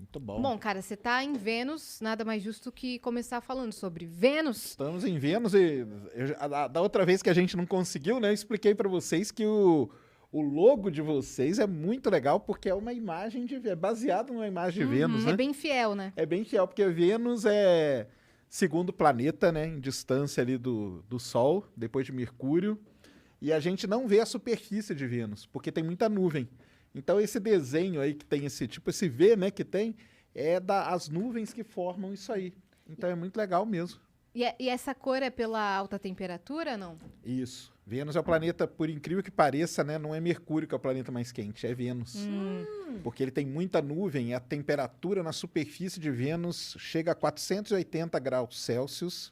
Muito bom. Bom, cara, você tá em Vênus, nada mais justo que começar falando sobre Vênus. Estamos em Vênus e da outra vez que a gente não conseguiu, né? Eu expliquei para vocês que o logo de vocês é muito legal porque é uma imagem é baseado numa imagem de Vênus, né? É bem fiel, né? É bem fiel, porque Vênus é segundo planeta, né? Em distância ali do Sol, depois de Mercúrio. E a gente não vê a superfície de Vênus, porque tem muita nuvem. Então esse desenho aí que tem esse V, né, que tem, as nuvens que formam isso aí. Então é muito legal mesmo. E essa cor é pela alta temperatura, não? Isso. Vênus é o planeta, por incrível que pareça, né, não é Mercúrio que é o planeta mais quente, é Vênus. Porque ele tem muita nuvem e a temperatura na superfície de Vênus chega a 480 graus Celsius.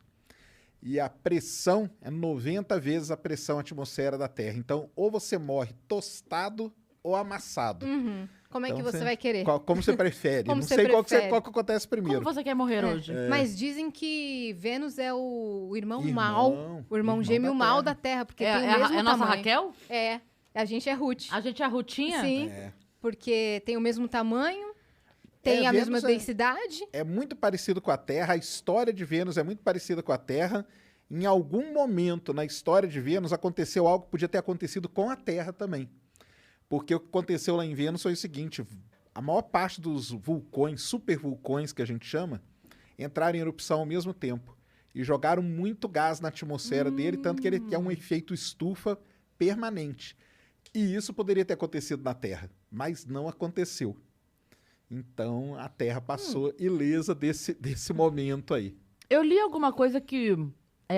E a pressão é 90 vezes a pressão atmosfera da Terra. Então, ou você morre tostado ou amassado. Como é Então, que você vai querer? Como você prefere? Como Não você sei prefere? qual que acontece primeiro. Como você quer morrer hoje? Mas dizem que Vênus é o irmão Irmão, mal, o irmão gêmeo da mal Terra. da Terra, porque É, tem o é mesmo a nossa tamanho. Raquel? É, a gente é Ruth. A gente é a Rutinha? Sim, É. porque tem o mesmo tamanho, tem a Vênus mesma densidade. É muito parecido com a Terra, a história de Vênus é muito parecida com a Terra. Em algum momento na história de Vênus aconteceu algo que podia ter acontecido com a Terra também. Porque o que aconteceu lá em Vênus foi o seguinte, a maior parte dos vulcões, supervulcões que a gente chama, entraram em erupção ao mesmo tempo e jogaram muito gás na atmosfera dele, tanto que ele é um efeito estufa permanente. E isso poderia ter acontecido na Terra, mas não aconteceu. Então a Terra passou ilesa desse momento aí. Eu li alguma coisa que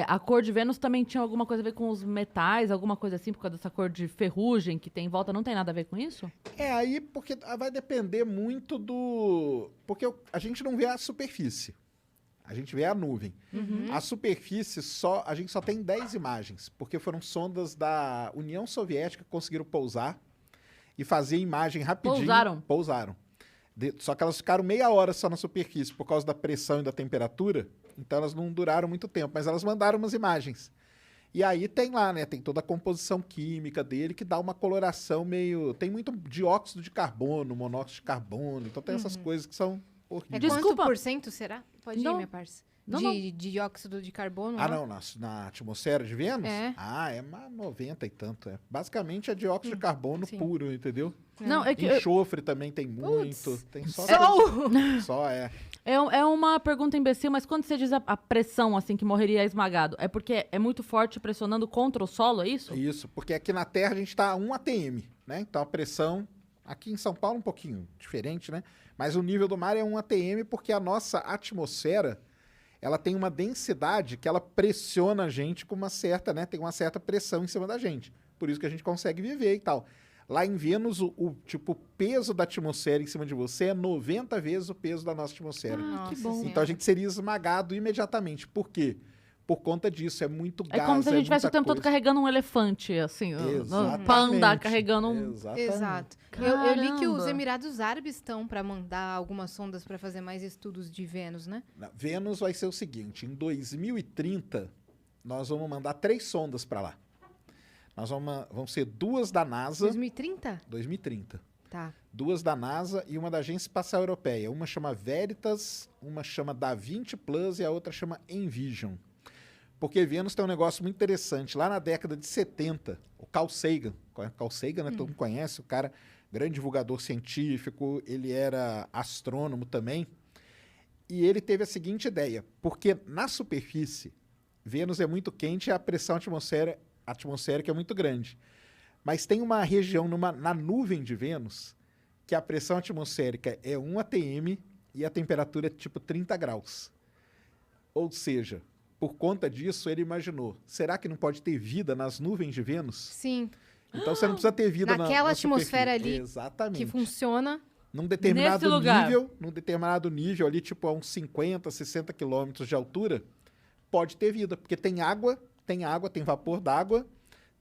a cor de Vênus também tinha alguma coisa a ver com os metais, alguma coisa assim, por causa dessa cor de ferrugem que tem em volta. Não tem nada a ver com isso? Aí porque vai depender muito do... Porque a gente não vê a superfície. A gente vê a nuvem. A superfície, a gente só tem 10 imagens, porque foram sondas da União Soviética que conseguiram pousar e fazer imagem rapidinho. Pousaram. Só que elas ficaram meia hora só na superfície, por causa da pressão e da temperatura. Então elas não duraram muito tempo, mas elas mandaram umas imagens. E aí tem lá, né? Tem toda a composição química dele que dá uma coloração meio... Tem muito dióxido de carbono, monóxido de carbono. Então tem essas coisas que são horríveis. Desculpa. Quanto por cento será? Pode ir, Não. minha parça. Não, de dióxido de carbono? Ah, lá? não, na atmosfera de Vênus? É. Ah, é 90 e tanto. Basicamente é dióxido de carbono sim. puro, entendeu? Não, é que Enxofre também tem muito. Tem só só é uma pergunta imbecil, mas quando você diz a pressão, assim, que morreria esmagado, é porque é muito forte pressionando contra o solo, é isso? Isso, porque aqui na Terra a gente está a 1 atm, né? Então a pressão, aqui em São Paulo um pouquinho diferente, né? Mas o nível do mar é 1 atm porque a nossa atmosfera, ela tem uma densidade que ela pressiona a gente com uma certa, né? Tem uma certa pressão em cima da gente. Por isso que a gente consegue viver e tal. Lá em Vênus, o peso da atmosfera em cima de você é 90 vezes o peso da nossa atmosfera. Nossa que bom. Senhora. Então a gente seria esmagado imediatamente. Por quê? Por conta disso, é muito gás. É como se a gente tivesse o muita tempo todo coisa. carregando um elefante, assim. Exatamente. Panda carregando um... Exatamente. Exato. Eu li que os Caramba. Emirados Árabes estão para mandar algumas sondas para fazer mais estudos de Vênus, né? Vênus vai ser o seguinte, em 2030, nós vamos mandar 3 sondas para lá. Vão ser 2 da NASA... 2030? 2030. Tá. 2 da NASA e uma da Agência Espacial Europeia. Uma chama Veritas, uma chama Da-Vinci Plus e a outra chama Envision. Porque Vênus tem um negócio muito interessante. Lá na década de 70, o Carl Sagan, né, todo mundo conhece, o cara, grande divulgador científico, ele era astrônomo também, e ele teve a seguinte ideia, porque na superfície, Vênus é muito quente e a pressão atmosférica é muito grande. Mas tem uma região na nuvem de Vênus que a pressão atmosférica é 1 atm e a temperatura é tipo 30 graus. Ou seja, por conta disso, ele imaginou, será que não pode ter vida nas nuvens de Vênus? Sim. Então você não precisa ter vida Naquela na atmosfera superfície. ali Exatamente. que funciona. Num Nesse determinado lugar. nível ali, tipo a uns 50, 60 quilômetros de altura, pode ter vida, porque tem água, tem vapor d'água,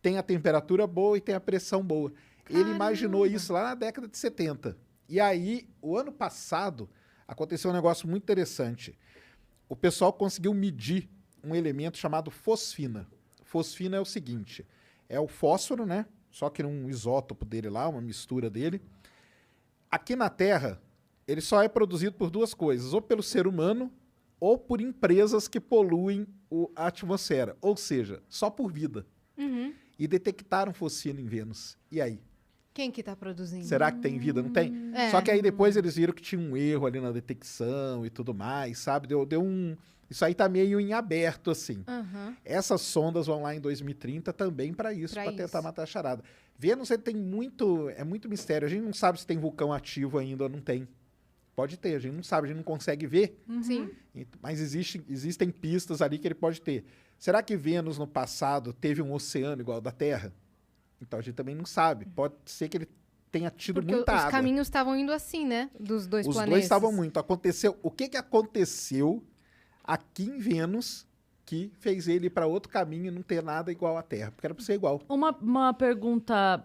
tem a temperatura boa e tem a pressão boa. Ele imaginou isso lá na década de 70. E aí, o ano passado, aconteceu um negócio muito interessante. O pessoal conseguiu medir um elemento chamado fosfina. Fosfina é o seguinte, é o fósforo, né? Só que num isótopo dele lá, uma mistura dele. Aqui na Terra, ele só é produzido por duas coisas, ou pelo ser humano, ou por empresas que poluem a atmosfera. Ou seja, só por vida. Uhum. E detectaram fosfina em Vênus. E aí? Quem que tá produzindo? Será que tem vida? Não tem? É. Só que aí depois eles viram que tinha um erro ali na detecção e tudo mais, sabe? Deu um... Isso aí tá meio em aberto, assim. Aham. Essas sondas vão lá em 2030 também para isso, Pra para tentar isso. matar a charada. Vênus ele tem muito... É muito mistério. A gente não sabe se tem vulcão ativo ainda ou não tem. Pode ter, a gente não sabe, a gente não consegue ver. Sim. Mas existem pistas ali que ele pode ter. Será que Vênus no passado teve um oceano igual ao da Terra? Então a gente também não sabe. Pode ser que ele tenha tido Porque muita os água. caminhos estavam indo assim, né? Dos dois Os planetas. dois estavam muito. Aconteceu. O que aconteceu aqui em Vênus que fez ele ir para outro caminho e não ter nada igual à Terra? Porque era para ser igual. Uma pergunta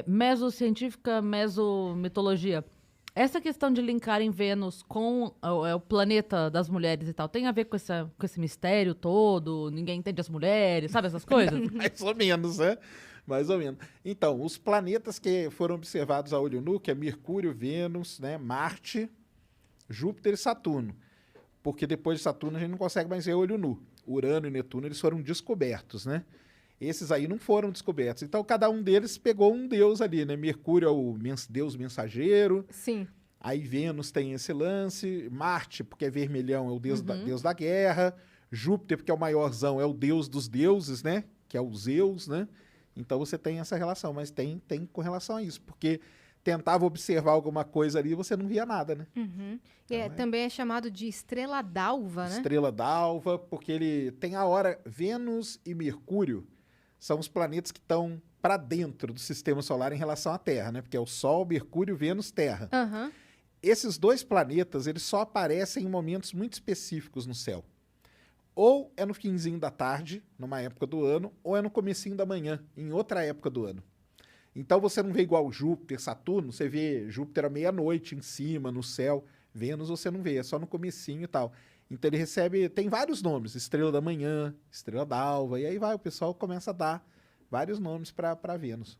mesocientífica, mesomitologia. Essa questão de linkarem Vênus com o planeta das mulheres e tal, tem a ver com esse mistério todo? Ninguém entende as mulheres, sabe essas coisas? Mais ou menos, né? Mais ou menos. Então, os planetas que foram observados a olho nu, que é Mercúrio, Vênus, né, Marte, Júpiter e Saturno. Porque depois de Saturno a gente não consegue mais ver a olho nu. Urano e Netuno, eles foram descobertos, né? Esses aí não foram descobertos. Então, cada um deles pegou um deus ali, né? Mercúrio é o deus mensageiro. Sim. Aí Vênus tem esse lance. Marte, porque é vermelhão, é o deus, deus da guerra. Júpiter, porque é o maiorzão, é o deus dos deuses, né? Que é o Zeus, né? Então, você tem essa relação. Mas tem com relação a isso. Porque tentava observar alguma coisa ali e você não via nada, né? Uhum. E Então, também é chamado de estrela d'alva, né? Estrela d'alva, porque ele tem a hora... Vênus e Mercúrio são os planetas que estão para dentro do sistema solar em relação à Terra, né? Porque é o Sol, Mercúrio, Vênus, Terra. Aham. Esses dois planetas, eles só aparecem em momentos muito específicos no céu. Ou é no finzinho da tarde, numa época do ano, ou é no comecinho da manhã, em outra época do ano. Então você não vê igual Júpiter, Saturno, você vê Júpiter à meia-noite em cima, no céu. Vênus você não vê, é só no comecinho e tal. Então ele recebe, tem vários nomes, estrela da manhã, estrela d'alva, e aí vai, o pessoal começa a dar vários nomes para Vênus.